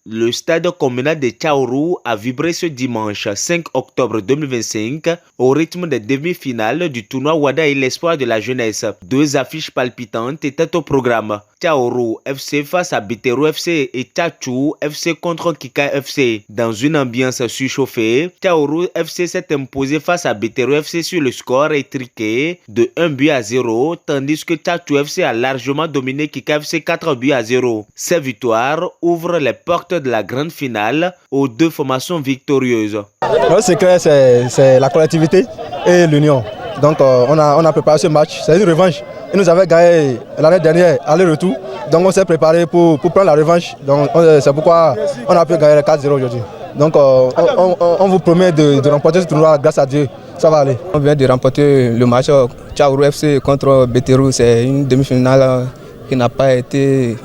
Le stade communal de Tchaourou a vibré ce dimanche 5 octobre 2025 au rythme des demi-finales du tournoi Wada et l'espoir de la jeunesse. Deux affiches palpitantes étaient au programme. Tchaourou FC face à Betero FC et Tchachou FC contre Kika FC. Dans une ambiance surchauffée, Tchaourou FC s'est imposé face à Betero FC sur le score étriqué de 1-0, tandis que Tchachou FC a largement dominé Kika FC 4-0. Ces victoires ouvrent les portes de la grande finale aux deux formations victorieuses. Le secret, c'est la collectivité et l'union. Donc on a préparé ce match, c'est une revanche. Ils nous avaient gagné l'année dernière, aller-retour. Donc on s'est préparé pour prendre la revanche. Donc c'est pourquoi on a pu gagner le 4-0 aujourd'hui. Donc on vous promet de remporter ce tournoi grâce à Dieu. Ça va aller. On vient de remporter le match Tchaourou FC contre Betero. C'est une demi-finale qui n'a pas été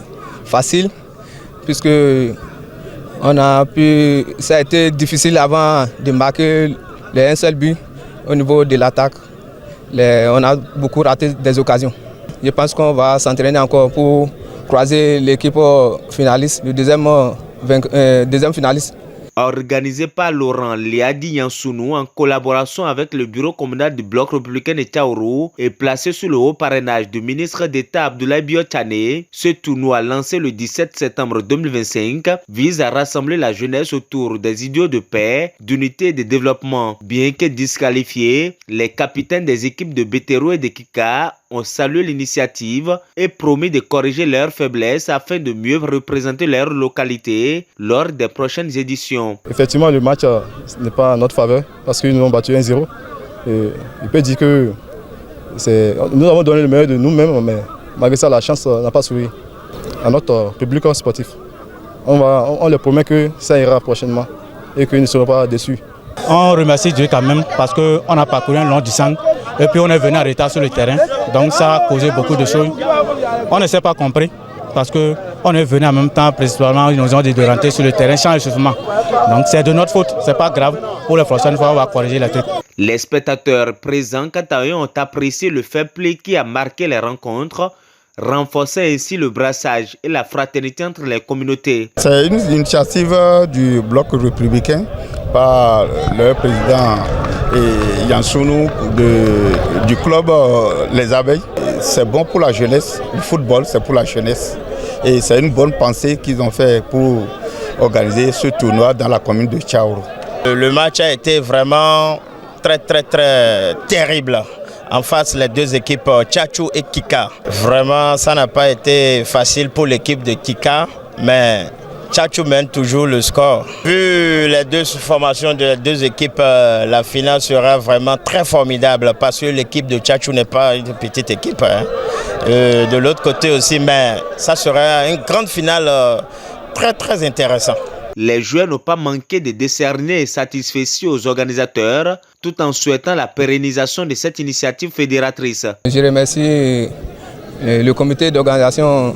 facile puisque ça a été difficile avant de marquer un seul but au niveau de l'attaque. On a beaucoup raté des occasions. Je pense qu'on va s'entraîner encore pour croiser l'équipe finaliste, le deuxième finaliste. Organisé par Laurent Liadi Yansounou en collaboration avec le bureau communal du bloc républicain de Tchaourou et placé sous le haut parrainage du ministre d'État Abdoulaye Biotane, ce tournoi lancé le 17 septembre 2025 vise à rassembler la jeunesse autour des idéaux de paix, d'unité et de développement. Bien que disqualifiés, les capitaines des équipes de Betero et de Kika ont salué l'initiative et promis de corriger leurs faiblesses afin de mieux représenter leur localité lors des prochaines éditions. Effectivement, le match n'est pas en notre faveur parce qu'ils nous ont battu 1-0. Je peux dire que nous avons donné le meilleur de nous-mêmes, mais malgré ça, la chance n'a pas souri à notre public sportif. On leur promet que ça ira prochainement et qu'ils ne seront pas déçus. On remercie Dieu quand même parce qu'on a parcouru un long distance et puis on est venu en retard sur le terrain. Donc ça a causé beaucoup de choses. On ne s'est pas compris parce qu'on est venu en même temps, principalement, ils nous ont dit de rentrer sur le terrain sans échauffement. Donc c'est de notre faute, c'est pas grave. Pour la prochaine fois, on va corriger les trucs. Les spectateurs présents, quant à eux, ont apprécié le fair play qui a marqué les rencontres, renforçant ainsi le brassage et la fraternité entre les communautés. C'est une initiative du bloc républicain par le président Yansounou du club Les Abeilles. C'est bon pour la jeunesse, le football c'est pour la jeunesse. Et c'est une bonne pensée qu'ils ont fait pour organiser ce tournoi dans la commune de Tchaourou. Le match a été vraiment très terrible. En face, les deux équipes Tchachou et Kika. Vraiment, ça n'a pas été facile pour l'équipe de Kika, mais Tchachou mène toujours le score. Vu les deux formations des deux équipes, la finale sera vraiment très formidable parce que l'équipe de Tchachou n'est pas une petite équipe. De l'autre côté aussi, mais ça sera une grande finale très intéressante. Les joueurs n'ont pas manqué de décerner satisfaction aux organisateurs tout en souhaitant la pérennisation de cette initiative fédératrice. Je remercie le comité d'organisation,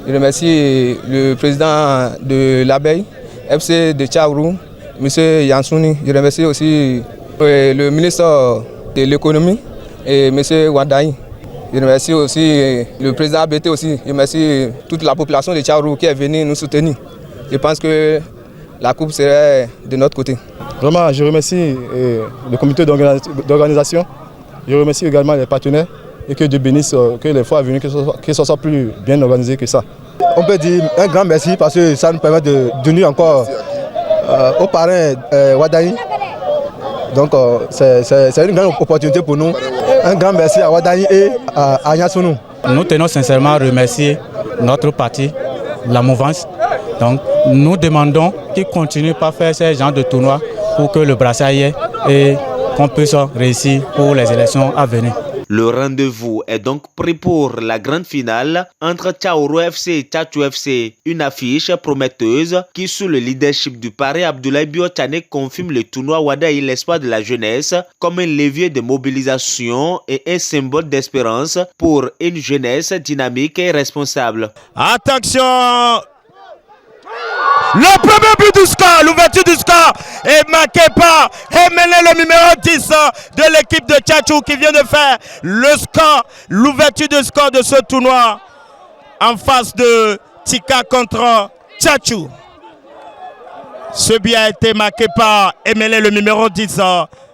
je remercie le président de l'Abeille, FC de Tchaourou, M. Yansouni. Je remercie aussi le ministre de l'économie et M. Wadaï. Je remercie aussi le président ABT aussi. Je remercie toute la population de Tchaourou qui est venue nous soutenir. Je pense que la coupe serait de notre côté. Vraiment, je remercie le comité d'organisation. Je remercie également les partenaires et que Dieu bénisse que les fois à venir, que ce soit plus bien organisé que ça. On peut dire un grand merci parce que ça nous permet d'unir encore au parrain Wadaï. Donc c'est une grande opportunité pour nous. Un grand merci à Wadaï et à Yansounou. Nous tenons sincèrement à remercier notre parti, la mouvance. Donc nous demandons qu'ils continuent par faire ce genre de tournois pour que le brassage y ait et qu'on puisse réussir pour les élections à venir. Le rendez-vous est donc pris pour la grande finale entre Tchaourou FC et Tchachou FC. Une affiche prometteuse qui, sous le leadership du parrain Abdoulaye Biotane, confirme le tournoi Wada et l'espoir de la jeunesse comme un levier de mobilisation et un symbole d'espérance pour une jeunesse dynamique et responsable. Attention! Le premier but du score, l'ouverture du score est marqué par Emene, le numéro 10 de l'équipe de Tchachou qui vient de faire le score, l'ouverture du score de ce tournoi en face de Tika contre Tchachou. Ce but a été marqué par Emele, le numéro 10